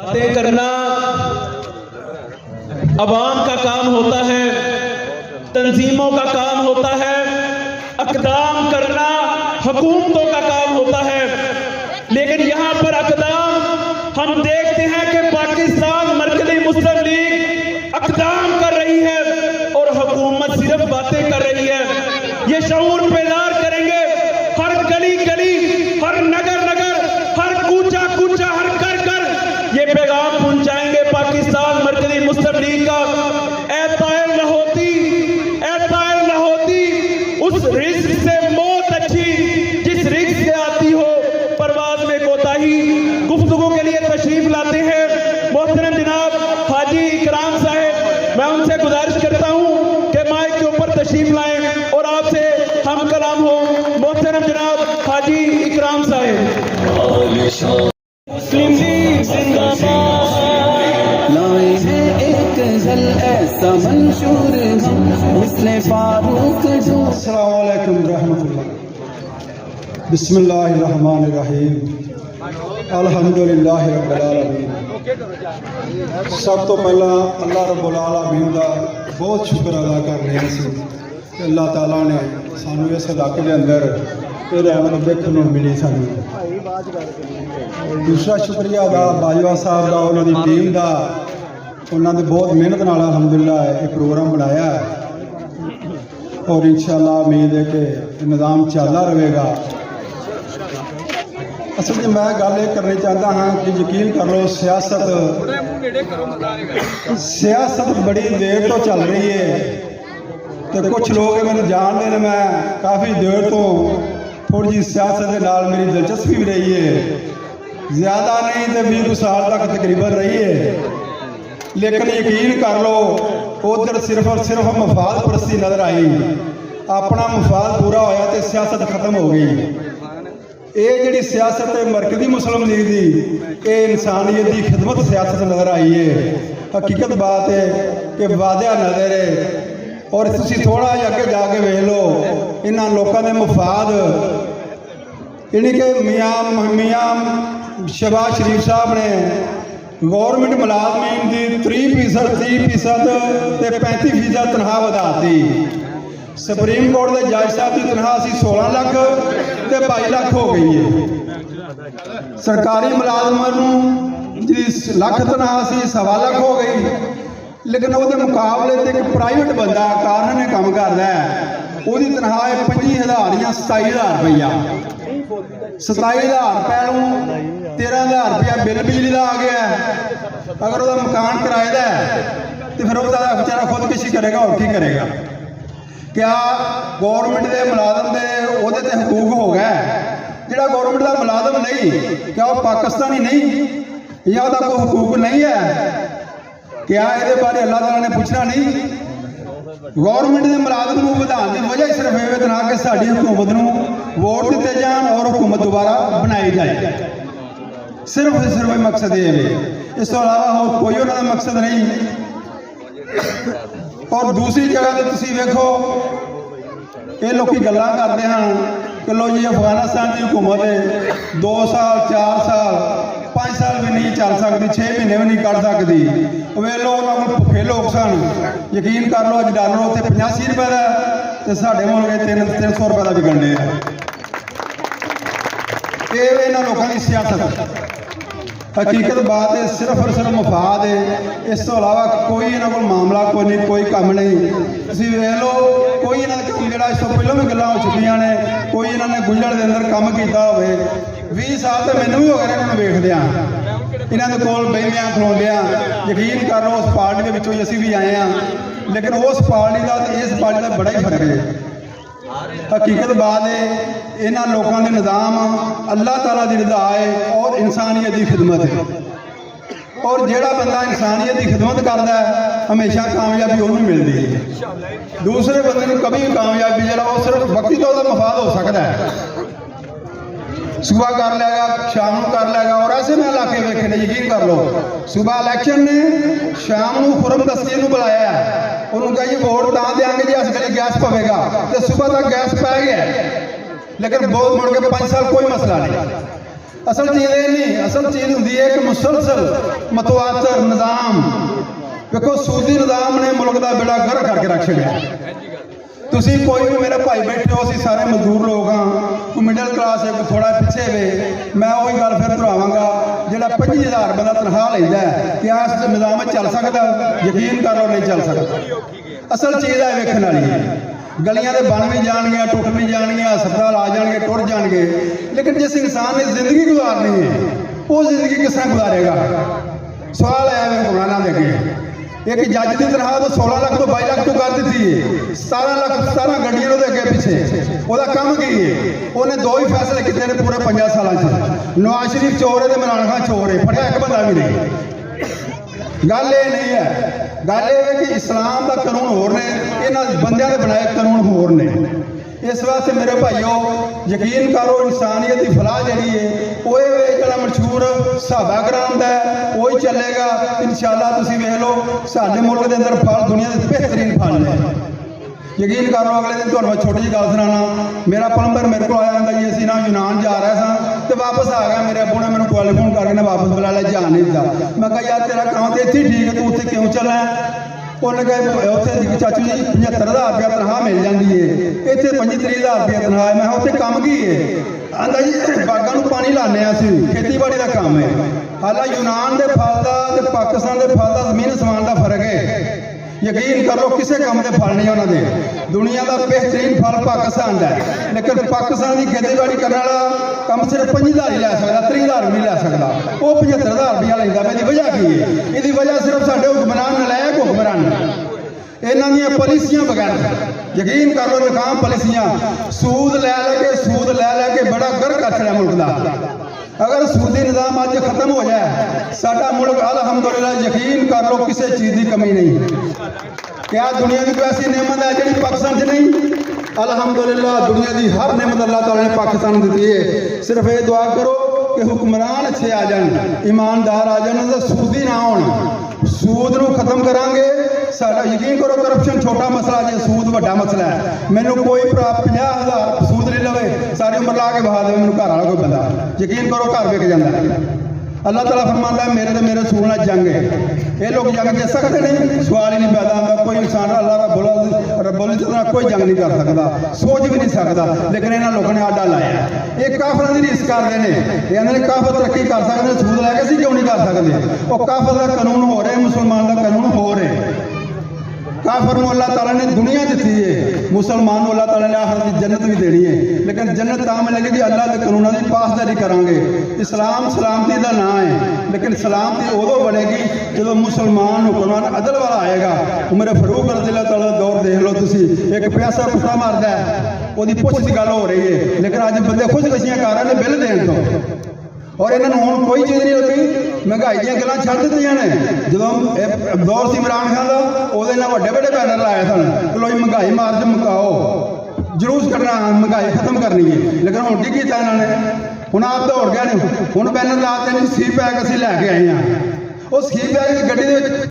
बातें करना अवाम का काम होता है, तंजीमों का काम होता है, अक़दाम करना हुकूमतों का काम होता है। लेकिन यहाँ पर अक़दाम हम देखते हैं कि पाकिस्तान मरकज़ी मुस्लिम लीग अक़दाम कर रही है और हुकूमत सिर्फ बातें कर रही है। ये शऊर बेदार करेंगे, हर गली गली, हर नगर नगर, हर कूचा कूचा, हर घर घर ये पैगाम पहुंचाएंगे पाकिस्तान मरकज़ी मुस्लिम लीग का। ऐ तायल न होती उस रिस्क से मौत अच्छी जिस रिस्क से आती हो परवाज में कोताही। गुफ्तगू के लिए तशरीफ लाते हैं मोहतरम जनाब हाजी इकराम साहब। मैं उनसे गुजारिश करता हूं कि माइक के ऊपर तशरीफ लाएं और आपसे हम कलाम हो। मोहतरम जनाब हाजी इकराम साहब। मुस्लिम लीग जिंदाबाद, लाए हैं एक गज़ल ऐसा मंशूर हम मिस्ले फारूक जो। अस्सलामु अलैकुम रहमतुल्लाह। बिस्मिल्लाहिर्रहमानिर्रहीम, अल्हम्दुलिल्लाहि रब्बिल आलमीन। सब तो पहला अल्लाह रब्बुल आलमीन का बहुत शुक्र अदा कर रहे हैं कि अल्लाह ताला ने सानू इस इलाके के अंदर ये रहमत देखने को मिली। सानू दूसरा शुक्रिया अदा बाजवा साहब का, उन्होंने टीम का, उन्होंने बहुत मेहनत नाल अल्हम्दुलिल्लाह ये प्रोग्राम बनाया और इंशाअल्लाह उम्मीद है कि निज़ाम चलता रहेगा। असल में मैं गल ये करनी चाहता हाँ कि यकीन कर लो सियासत बड़ी देर तो चल रही है तो कुछ लोग मैंने जानते हैं। मैं काफ़ी देर तो थोड़ी जी सियासत के नाल मेरी दिलचस्पी भी रही है, ज़्यादा नहीं तो 20 साल तक तकरीबन रही है। लेकिन यकीन कर लो उधर सिर्फ और सिर्फ मफाद परस्ती नज़र आई, अपना मफाद पूरा होया तो सियासत खत्म हो गई। ये जी सियासत है मरकज़ी मुस्लिम लीग की, ये इंसानियत की खिदमत सियासत नज़र आई है। हकीकत बात है कि वादिया नज़र है और तुसी थोड़ा अगे जाके वेख लो इन्होंने लोगों के मफाद यानी कि मियाँ शहबाज शरीफ साहब ने गौरमेंट मुलाजमीन की 30% ते 35% तनख्वाह वधाती। सुप्रीम कोर्ट के जज साहब की तनख्वाह सी 16 लाख ते 22 लाख हो गई है। सरकारी मुलाजमान जी लाख तनख्वाह सी 1.25 लाख हो गई। लेकिन वो मुकाबले एक प्राइवेट बंदा कारखाने काम करता है, वो तनख्वाह है 25,000 या 27,000 रुपया। 27,000 रुपये 13,000 रुपया बिल बिजली का आ गया। अगर वह मकान किराए का है तो फिर वह बेचारा खुदकुशी करेगा और की करेगा। क्या गौरमेंट के मुलाजम के वो हकूक हो गए? जोड़ा गौरमेंट का मुलाजम नहीं, क्या वह पाकिस्तानी नहीं या कोई हकूक नहीं है? क्या ये बारे अल्लाह ताला ने पूछना नहीं? गौरमेंट के मुलाजम को वधाने की वजह सिर्फ ये तना कि साड़ी हुकूमत को वोट दिते जान और हुकूमत दोबारा बनाई जाए, सिर्फ मकसद ये है। इस तो अलावा और कोई उन्होंने मकसद नहीं। और दूसरी जगह तो तुम वेखो ये लोग गल्लां करते हैं कि लो जी अफगानिस्तान की हुकूमत है 2 साल 4 साल 5 साल भी नहीं चल सकती, 6 महीने भी नहीं कर सकती। वे लोग भुखे लोग सन। यकीन कर लो अज डॉलर उत्थे 85 रुपए का तो साढ़े मुल्क 300 रुपए का विकन डे। ये इन्होंने लोगों की सियासत। हकीकत बात है सिर्फ और सिर्फ मफाद है, इस तो अलावा कोई इन्हों को मामला कोई नहीं, कोई काम नहीं। तुम वेख लो कोई इन्होंने जोड़ा इस तो पहलों भी गल्लां हो चुकियां ने, कोई इन्होंने गुजर के अंदर काम किया हो। 20 साल तो मैनू भी हो गए इन्होंने वेखद्या, इन्होंने कोल बहद्या खलोद्या। यकीन कर लो उस पार्टी के विचों असीं भी आए हैं, लेकिन उस पार्टी का इस पार्टी का बड़ा ही फर्क है। हकीकत बात है इन्हों लोगों के निज़ाम अल्लाह ताला की रज़ा है और इंसानियत की खिदमत है। और जोड़ा बंदा इंसानियत की खिदमत करता है हमेशा कामयाबी उन्होंने मिलती है। दूसरे बंदे को कभी कामयाबी जो सिर्फ वक्ती तो मफाद हो सकता है, सुबह कर लेगा शाम को कर लेगा। और ऐसे में इलाके वेखे ने, यकीन कर लो सुबह इलैक्शन ने शाम को खुरम दस्ती बुलाया, उन्होंने कहा जी वोट तां देंगे जी इस गली गैस पवेगा, तो सुबह तक गैस पै गया। लेकिन बहुत मुड़ के 5 साल कोई मसला नहीं। ਅਸਲ ਚੀਜ਼ ਇਹ ਨਹੀਂ, ਅਸਲ ਚੀਜ਼ ਹੁੰਦੀ ਹੈ ਕਿ ਮੁਸਲਸਲ ਮਤਵਾਤਰ ਨਿਜ਼ਾਮ। ਵੇਖੋ ਸੂਦੀ ਨਿਜ਼ਾਮ ਨੇ ਮੁਲਕ ਦਾ ਬੇੜਾ ਗਰਕ ਕਰਕੇ ਰੱਖ ਛੱਡਿਆ। ਤੁਸੀਂ ਕੋਈ ਵੀ ਮੇਰੇ ਭਾਈ ਬੈਠੇ ਹੋ, ਅਸੀਂ ਸਾਰੇ ਮਜ਼ਦੂਰ ਲੋਕ ਹਾਂ, ਕੋਈ ਮਿਡਲ ਕਲਾਸ ਹੈ, ਕੋਈ ਥੋੜਾ ਪਿੱਛੇ ਵੇ। ਮੈਂ ਉਹੀ ਗੱਲ ਫਿਰ ਦੁਹਰਾਵਾਂਗਾ, ਜਿਹੜਾ 25,000 ਬੰਦਾ ਤਨਖਾਹ ਲੈਂਦਾ ਹੈ, ਕਿ ਇਸ ਨਿਜ਼ਾਮ ਵਿੱਚ ਚੱਲ ਸਕਦਾ? ਯਕੀਨ ਕਰ ਲਓ ਨਹੀਂ ਚੱਲ ਸਕਦਾ। ਅਸਲ ਚੀਜ਼ ਹੈ ਵੇਖਣ ਵਾਲੀ ਹੈ। ਗਲੀਆਂ ਦੇ ਬਣ ਵੀ ਜਾਣਗੀਆਂ, ਟੁੱਟ ਵੀ ਜਾਣਗੀਆਂ, ਹਸਪਤਾਲ ਆ ਜਾਣਗੇ, ਟੁੱਟ ਜਾਣਗੇ, ਲੇਕਿਨ ਜਿਸ ਇਨਸਾਨ ਨੇ ਜ਼ਿੰਦਗੀ ਗੁਜ਼ਾਰਨੀ ਹੈ ਉਹ ਜ਼ਿੰਦਗੀ ਕਿਸ ਤਰ੍ਹਾਂ ਗੁਜ਼ਾਰੇਗਾ? ਸਵਾਲ ਹੈ ਹੁਕਮਰਾਨਾਂ ਦੇ ਅੱਗੇ। ਇੱਕ ਜੱਜ ਦੀ ਤਨਖਾਹ ਤਾਂ 16 ਲੱਖ ਤੋਂ 22 ਲੱਖ ਤੋਂ ਕਰ ਦਿੱਤੀ ਹੈ। 17 ਗੱਡੀਆਂ ਉਹਦੇ ਅੱਗੇ ਪਿੱਛੇ। ਉਹਦਾ ਕੰਮ ਕੀ ਹੈ? ਉਹਨੇ 2 ਹੀ ਫੈਸਲੇ ਕੀਤੇ ਨੇ ਪੂਰੇ 50 ਸਾਲਾਂ 'ਚ। ਨਵਾਜ਼ ਸ਼ਰੀਫ ਚੋਰ ਹੈ ਤੇ ਇਮਰਾਨ ਖਾਨ ਚੋਰ ਹੈ, ਫੜਿਆ ਇੱਕ ਬੰਦਾ ਵੀ ਨਹੀਂ। ਗੱਲ ਇਹ ਨਹੀਂ ਹੈ, ਗੱਲ ਇਹ ਹੈ ਕਿ ਇਸਲਾਮ ਦਾ ਕਾਨੂੰਨ ਹੋਰ ਨੇ, ਇਹਨਾਂ ਬੰਦਿਆਂ ਦੇ ਬਣਾਏ ਕਾਨੂੰਨ ਹੋਰ ਨੇ। ਇਸ ਵਾਸਤੇ ਮੇਰੇ ਭਾਈਓ ਯਕੀਨ ਕਰੋ, ਇਨਸਾਨੀਅਤ ਦੀ ਫਲਾਹ ਜਿਹੜੀ ਹੈ ਉਹ ਇਹ ਜਿਹੜਾ ਮਸ਼ਹੂਰ ਸਹਾਬਾ ਕਰਾਮ ਦਾ ਉਹ ਹੀ ਚੱਲੇਗਾ ਇਨਸ਼ਾਅੱਲਾ। ਤੁਸੀਂ ਵੇਖ ਲਓ ਸਾਡੇ ਮੁਲਕ ਦੇ ਅੰਦਰ ਫਲ ਦੁਨੀਆ ਦੇ ਬਿਹਤਰੀਨ ਫਲ ਨੇ। ਯਕੀਨ ਕਰ ਲਓ, ਅਗਲੇ ਦਿਨ ਤੁਹਾਨੂੰ ਮੈਂ ਛੋਟੀ ਜਿਹੀ ਗੱਲ ਸੁਣਾਉਣਾ। ਮੇਰਾ ਪਲੰਬਰ ਮੇਰੇ ਕੋਲ ਆਇਆ ਹੁੰਦਾ ਜੀ, ਅਸੀਂ ਨਾ ਯੂਨਾਨ ਜਾ ਰਹੇ ਸਾਂ ਤੇ ਵਾਪਸ ਆ ਗਿਆ। ਮੇਰੇ ਅੱਬੂ ਨੇ ਮੈਨੂੰ ਟੈਲੀਫੋਨ ਕਰਕੇ ਨਾ ਵਾਪਸ ਬੁਲਾ ਲਿਆ, ਜਾਣ ਨਹੀਂ ਦਿੱਤਾ। ਮੈਂ ਕਿਹਾ ਯਾਰ ਤੇਰਾ ਕੰਮ ਤੇ ਇੱਥੇ ਠੀਕ ਹੈ, ਤੂੰ ਉੱਥੇ ਕਿਉਂ ਚੱਲਾ? ਉਹਨੇ ਕਿਹਾ ਉੱਥੇ ਚਾਚੂ ਜੀ 75,000 ਰੁਪਇਆ ਤਨਖਾਹ ਮਿਲ ਜਾਂਦੀ ਹੈ, ਇੱਥੇ 25-30,000 ਰੁਪਇਆ ਤਨਖਾਹ ਹੈ। ਮੈਂ ਕਿਹਾ ਉੱਥੇ ਕੰਮ ਕੀ ਹੈ? ਆਂਦਾ ਜੀ ਬਾਗਾਂ ਨੂੰ ਪਾਣੀ ਲਾਉਂਦੇ ਹਾਂ ਅਸੀਂ, ਖੇਤੀਬਾੜੀ ਦਾ ਕੰਮ ਹੈ। ਹਾਲਾਂਕਿ ਯੂਨਾਨ ਦੇ ਫਲ ਦਾ ਤੇ ਪਾਕਿਸਤਾਨ ਦੇ ਫਲ ਦਾ ਜ਼ਮੀਨ ਅਸਮਾਨ ਦਾ ਫਰਕ ਹੈ। ਯਕੀਨ ਕਰ ਲਓ ਕਿਸੇ ਕੰਮ ਦੇ ਫਲ ਨਹੀਂ ਉਹਨਾਂ ਦੇ। ਦੁਨੀਆ ਦਾ ਬਿਹਤਰੀਨ ਫਲ ਪਾਕਿਸਤਾਨ ਦਾ ਹੈ, ਲੇਕਿਨ ਪਾਕਿਸਤਾਨ ਦੀ ਖੇਤੀਬਾੜੀ ਕਰਨ ਵਾਲਾ ਕੰਮ ਸਿਰਫ 25,000 ਹੀ ਲੈ ਸਕਦਾ, 30,000 ਵੀ ਨਹੀਂ ਲੈ ਸਕਦਾ। ਉਹ 75,000 ਰੁਪਇਆ ਲੈਂਦਾ। ਇਹਦੀ ਵਜ੍ਹਾ ਕੀ ਹੈ? ਇਹਦੀ ਵਜ੍ਹਾ ਸਿਰਫ ਸਾਡੇ ਹੁਕਮਰਾਨ ਨਲਾਇਕ ਹੁਕਮਰਾਨ, ਇਹਨਾਂ ਦੀਆਂ ਪਾਲਿਸੀਆਂ ਬਗੈਰ। ਯਕੀਨ ਕਰ ਲਓ ਨਕਾਮ ਪਾਲਿਸੀਆਂ, ਸੂਦ ਲੈ ਕੇ ਬੜਾ ਗਰ ਕਰ ਛੜਿਆ ਮੁਲਕ ਦਾ। ਅਗਰ ਸੂਦੀ ਨਿਜ਼ਾਮ ਅੱਜ ਖਤਮ ਹੋ ਜਾਏ, ਸਾਡਾ ਮੁਲਕ ਅਲਹਮਦੁਲਿਲਾ ਯਕੀਨ ਕਰ ਲਓ ਕਿਸੇ ਚੀਜ਼ ਦੀ ਕਮੀ ਨਹੀਂ। ਕਿਆ ਦੁਨੀਆ ਦੀ ਕੋਈ ਐਸੀ ਨਿਅਮਤ ਹੈ ਜਿਹੜੀ ਪਾਕਿਸਤਾਨ 'ਚ ਨਹੀਂ? ਅਲਹਮਦੁਲਿਲਾ ਦੁਨੀਆ ਦੀ ਹਰ ਨਿਅਮਤ ਅੱਲਾਹ ਤਾਲਾ ਨੇ ਪਾਕਿस्तान ਨੂੰ ਦਿੱਤੀ ਹੈ। ਸਿਰਫ ਇਹ ਦੁਆ ਕਰੋ ਕਿ ਹੁਕਮਰਾਨ ਅੱਛੇ ਆ ਜਾਣ, ਈਮਾਨਦਾਰ ਆ ਜਾਣ, ਤੇ ਸੂਦੀ ਨਾ ਹੋਣ। ਸੂਦ ਨੂੰ ਖਤਮ ਕਰਾਂਗੇ। ਸਾਡਾ ਯਕੀਨ ਕਰੋ ਕਰਪਸ਼ਨ ਛੋਟਾ ਮਸਲਾ ਜੇ, ਸੂਦ ਵੱਡਾ ਮਸਲਾ ਹੈ। ਮੈਨੂੰ ਕੋਈ ਭਰਾ 50,000 ਸੂਦ ਲੈ ਲਵੇ, ਸਾਰੀ ਉਮਰ ਲਾ ਕੇ ਬਹਾ ਦੇਵੇ, ਮੈਨੂੰ ਘਰ ਵਾਲਾ ਕੋਈ ਬੰਦਾ, ਯਕੀਨ ਕਰੋ ਘਰ ਵਿਕ ਜਾਂਦਾ। अल्लाह ताला फरमाता है मेरे तो मेरे रसूल नाल जंग है। ये लोग जंग दे सकते नहीं, सवाल ही नहीं पैदा होता। कोई इंसान अल्लाह रब्बुल इज्जत नाल कोई जंग नहीं कर सकता, सोच भी नहीं सकता, लेकिन इन्होंने लोगों ने आडा लाया। ये काफिरां दी रीस करते हैं, कहते काफिर तरक्की कर सकते, सूद लैके असीं क्यों नहीं कर सकते? वो काफिर का कानून हो रहा है, मुसलमान का कानून हो रहा है। काफिर को अल्लाह ताला ने दुनिया दी है, मुसलमान को अल्लाह ताला ने आखिरत की जन्नत भी देनी है। लेकिन जन्नत तां मिलेगी अल्लाह के कानूनों की पासदारी करांगे। इस्लाम सलामती का नाम है, लेकिन सलामती उदों बनेगी जो मुसलमान हुक्मरान अदल वाला आएगा। उमर फरूक रज़ियल्लाहु ताला दौर देख लो तुसी, एक पैसा कुत्ता मारदा है, उसकी पुछ की गल हो रही है, लेकिन अज बंदे खुदकशियां कर रहे हैं बिल देने तो। और इन्होंने हुण कोई चीज़ नहीं लगी, महंगाई दी गल्लां छड्ड दित्तियां ने। जदों दौर सी इमरान खान का, उहदे नाल वड्डे वड्डे बैनर लाए सन कि लो महंगाई मार्च मुकाओ, जुलूस कड्ढना, महंगाई खत्म करनी है। लेकिन हुण की कीता इन्होंने? हुण आप दौड़ गए ने, हुण बैनर लाते ने सी पैक असीं लैके आए हैं। उस सी पैक की गड्डी दे